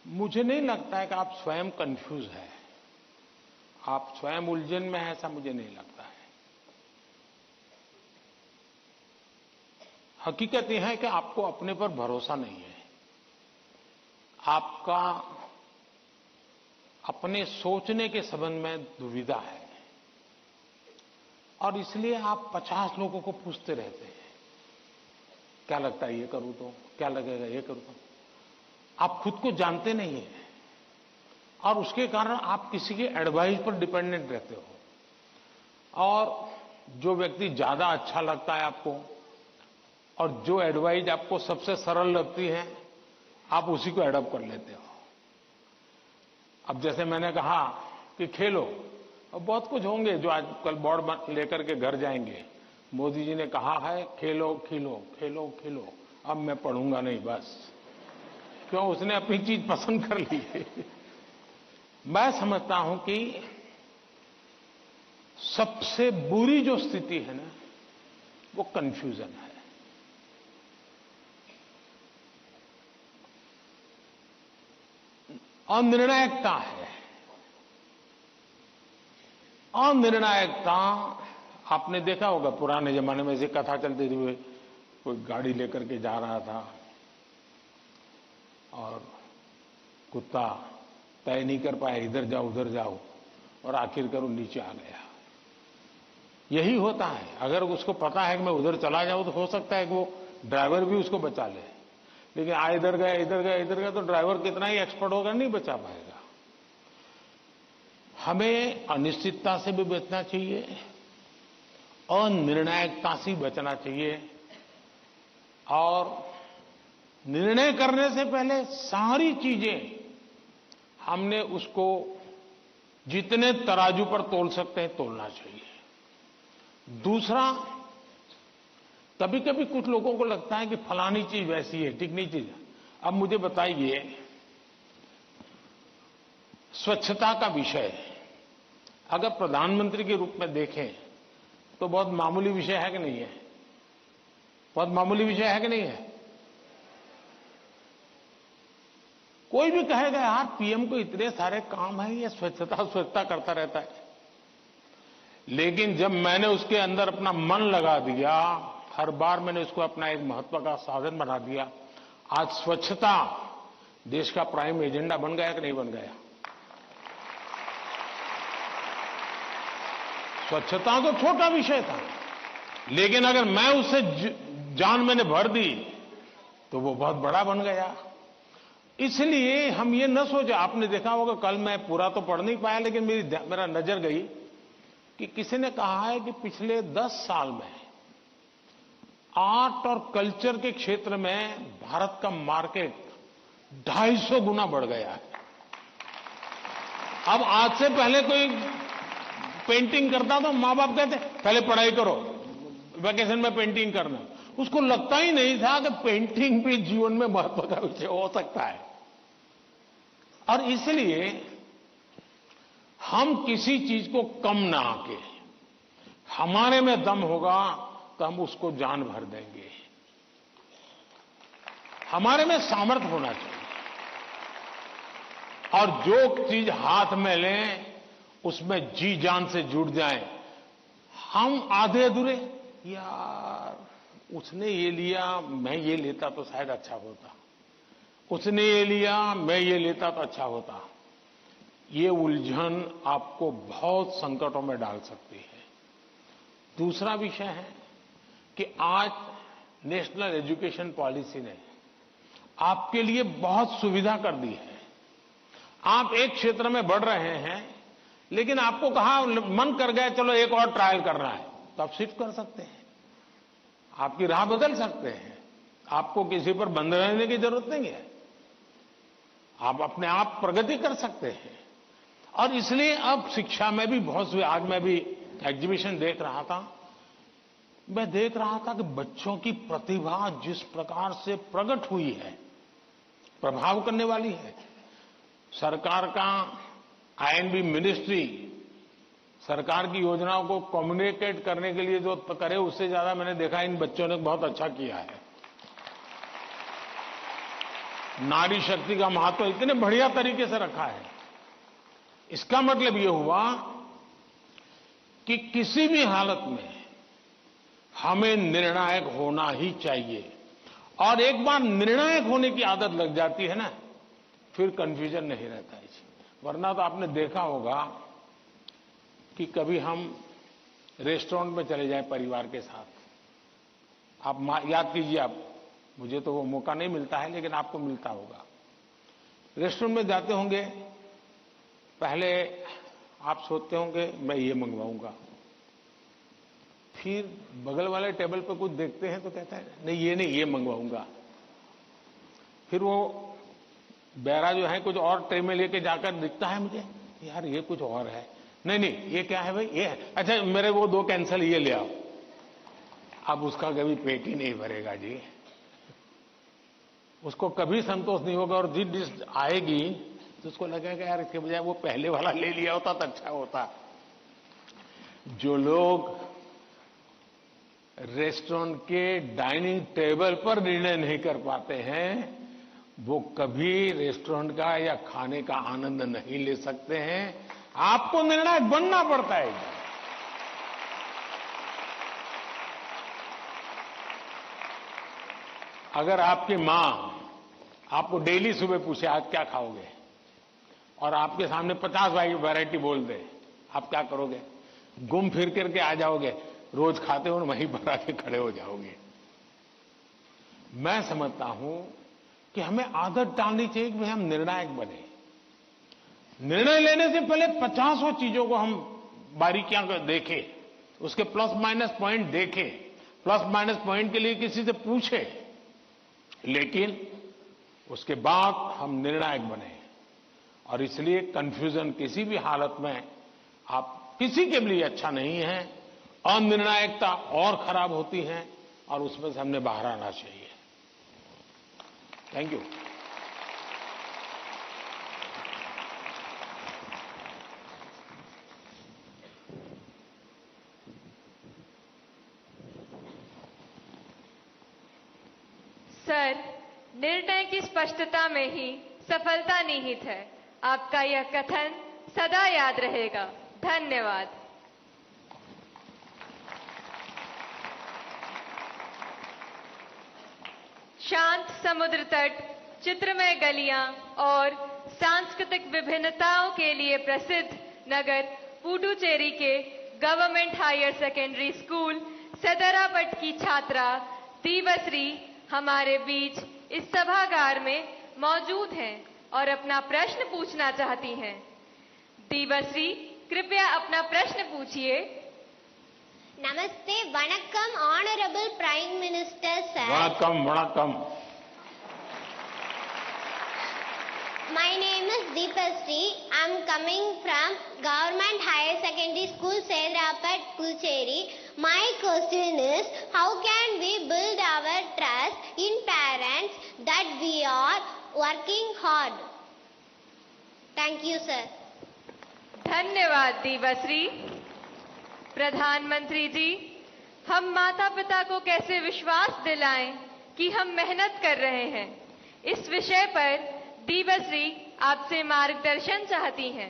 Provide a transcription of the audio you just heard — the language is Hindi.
मुझे नहीं लगता है कि आप स्वयं कंफ्यूज हैं, आप स्वयं उलझन में हैं, ऐसा मुझे नहीं लगता है। हकीकत यह है कि आपको अपने पर भरोसा नहीं है, आपका अपने सोचने के संबंध में दुविधा है, और इसलिए आप 50 लोगों को पूछते रहते हैं, क्या लगता है ये करूं तो, क्या लगेगा ये करूं तो। आप खुद को जानते नहीं हैं, और उसके कारण आप किसी के एडवाइस पर डिपेंडेंट रहते हो, और जो व्यक्ति ज्यादा अच्छा लगता है आपको, और जो एडवाइस आपको सबसे सरल लगती है, आप उसी को एडॉप्ट कर लेते हो। अब जैसे मैंने कहा कि खेलो, और बहुत कुछ होंगे जो आज कल बोर्ड लेकर के घर जाएंगे, मोदी जी ने कहा है खेलो खिलो खेलो खिलो, अब मैं पढ़ूंगा नहीं, बस क्यों, उसने अपनी चीज पसंद कर ली है। मैं समझता हूं कि सबसे बुरी जो स्थिति है ना, वो कंफ्यूजन है। अनिर्णायकता है। अनिर्णायकता, आपने देखा होगा पुराने जमाने में ऐसी कथा चलती थी, कोई गाड़ी लेकर के जा रहा था और कुत्ता तय नहीं कर पाया, इधर जाओ उधर जाओ, और आखिरकार वो नीचे आ गया। यही होता है, अगर उसको पता है कि मैं उधर चला जाऊं तो हो सकता है कि वो ड्राइवर भी उसको बचा ले, लेकिन इधर गया इधर गया इधर गया, तो ड्राइवर कितना ही एक्सपर्ट होगा, नहीं बचा पाएगा। हमें अनिश्चितता से भी बचना चाहिए, अनिर्णायकता से बचना चाहिए, और निर्णय करने से पहले सारी चीजें हमने उसको जितने तराजू पर तोल सकते हैं तोलना चाहिए। दूसरा, कभी कभी कुछ लोगों को लगता है कि फलानी चीज वैसी है, ठीक नहीं चीज। अब मुझे बताइए, स्वच्छता का विषय अगर प्रधानमंत्री के रूप में देखें तो बहुत मामूली विषय है कि नहीं है? बहुत मामूली विषय है कि नहीं है? कोई भी कहेगा यार पीएम को इतने सारे काम है, ये स्वच्छता स्वच्छता करता रहता है। लेकिन जब मैंने उसके अंदर अपना मन लगा दिया, हर बार मैंने उसको अपना एक महत्व का साधन बना दिया, आज स्वच्छता देश का प्राइम एजेंडा बन गया कि नहीं बन गया? स्वच्छता तो छोटा विषय था, लेकिन अगर मैं उससे जान मैंने भर दी तो वो बहुत बड़ा बन गया। इसलिए हम ये न सोचे, आपने देखा होगा, कल मैं पूरा तो पढ़ नहीं पाया, लेकिन मेरा नजर गई कि किसी ने कहा है कि पिछले 10 साल में आर्ट और कल्चर के क्षेत्र में भारत का मार्केट 250 गुना बढ़ गया है। अब आज से पहले कोई पेंटिंग करता तो मां बाप कहते पहले पढ़ाई करो, वैकेशन में पेंटिंग करना। उसको लगता ही नहीं था कि पेंटिंग भी जीवन में महत्व का विषय हो सकता है। और इसलिए हम किसी चीज को कम ना आके, हमारे में दम होगा तो हम उसको जान भर देंगे। हमारे में सामर्थ्य होना चाहिए, और जो चीज हाथ में लें उसमें जी जान से जुड़ जाएं। हम आधे अधूरे, यार उसने ये लिया मैं ये लेता तो शायद अच्छा होता, उसने ये लिया मैं ये लेता तो अच्छा होता, ये उलझन आपको बहुत संकटों में डाल सकती है। दूसरा विषय है कि आज नेशनल एजुकेशन पॉलिसी ने आपके लिए बहुत सुविधा कर दी है। आप एक क्षेत्र में बढ़ रहे हैं, लेकिन आपको कहा मन कर गया चलो एक और ट्रायल करना है, तो आप शिफ्ट कर सकते हैं, आपकी राह बदल सकते हैं, आपको किसी पर बंधे रहने की जरूरत नहीं है, आप अपने आप प्रगति कर सकते हैं। और इसलिए अब शिक्षा में भी बहुत, आज मैं भी एग्जीबिशन देख रहा था, मैं देख रहा था कि बच्चों की प्रतिभा जिस प्रकार से प्रकट हुई है, प्रभाव करने वाली है। सरकार का आईएनबी मिनिस्ट्री सरकार की योजनाओं को कम्युनिकेट करने के लिए जो करे, उससे ज्यादा मैंने देखा इन बच्चों ने बहुत अच्छा किया है। नारी शक्ति का महत्व इतने बढ़िया तरीके से रखा है। इसका मतलब ये हुआ कि किसी भी हालत में हमें निर्णायक होना ही चाहिए, और एक बार निर्णायक होने की आदत लग जाती है ना, फिर कंफ्यूजन नहीं रहता है। वरना तो आपने देखा होगा कि कभी हम रेस्टोरेंट में चले जाएं परिवार के साथ, आप याद कीजिए, आप, मुझे तो वो मौका नहीं मिलता है लेकिन आपको मिलता होगा। रेस्टोरेंट में जाते होंगे, पहले आप सोचते होंगे मैं ये मंगवाऊंगा, फिर बगल वाले टेबल पर कुछ देखते हैं तो कहता है नहीं ये मंगवाऊंगा, फिर वो बैरा जो है कुछ और ट्रे में लेके जाकर दिखता है मुझे, यार ये कुछ और है, नहीं ये क्या है भाई, ये है, अच्छा मेरे वो 2 कैंसल, ये ले आओ। अब उसका कभी पेट ही नहीं भरेगा जी, उसको कभी संतोष नहीं होगा, और जिस डिश आएगी तो उसको लगेगा यार इसके बजाय वो पहले वाला ले लिया होता तो अच्छा होता। जो लोग रेस्टोरेंट के डाइनिंग टेबल पर निर्णय नहीं कर पाते हैं, वो कभी रेस्टोरेंट का या खाने का आनंद नहीं ले सकते हैं। आपको निर्णायक बनना पड़ता है। अगर आपकी मां आपको डेली सुबह पूछे आज क्या खाओगे, और आपके सामने 50 वैरायटी बोल दे, आप क्या करोगे? घूम फिर करके आ जाओगे, रोज खाते हो वहीं पर आके खड़े हो जाओगे। मैं समझता हूं कि हमें आदत डालनी चाहिए कि हम निर्णायक बने। निर्णय लेने से पहले 50 चीजों को हम बारीकियां देखें, उसके प्लस माइनस पॉइंट देखें, प्लस माइनस पॉइंट के लिए किसी से पूछे, लेकिन उसके बाद हम निर्णायक बने। और इसलिए कंफ्यूजन किसी भी हालत में आप किसी के लिए अच्छा नहीं है। अनिर्णायकता और खराब होती है, और उसमें से हमने बाहर आना चाहिए। Thank you. सर, निर्णय की स्पष्टता में ही सफलता निहित है। आपका यह कथन सदा याद रहेगा। धन्यवाद। शांत समुद्र तट, चित्रमय गलियां और सांस्कृतिक विभिन्नताओं के लिए प्रसिद्ध नगर पुडुचेरी के गवर्नमेंट हायर सेकेंडरी स्कूल सदरापट की छात्रा दीवश्री हमारे बीच इस सभागार में मौजूद हैं और अपना प्रश्न पूछना चाहती हैं। दीवश्री, कृपया अपना प्रश्न पूछिए। नमस्ते, वणक्कम ऑनरेबल प्राइम मिनिस्टर सर। वणक्कम वणक्कम। My name is Deepasri. I am coming from Government Higher Secondary School, Sedrapat, Puducherry. My question is, how can we build our trust in parents that we are working hard? Thank you, sir. धन्यवाद दीवश्री। प्रधानमंत्री जी, हम माता पिता को कैसे विश्वास दिलाएं कि हम मेहनत कर रहे हैं, इस विषय पर दीवश्री आपसे मार्गदर्शन चाहती हैं।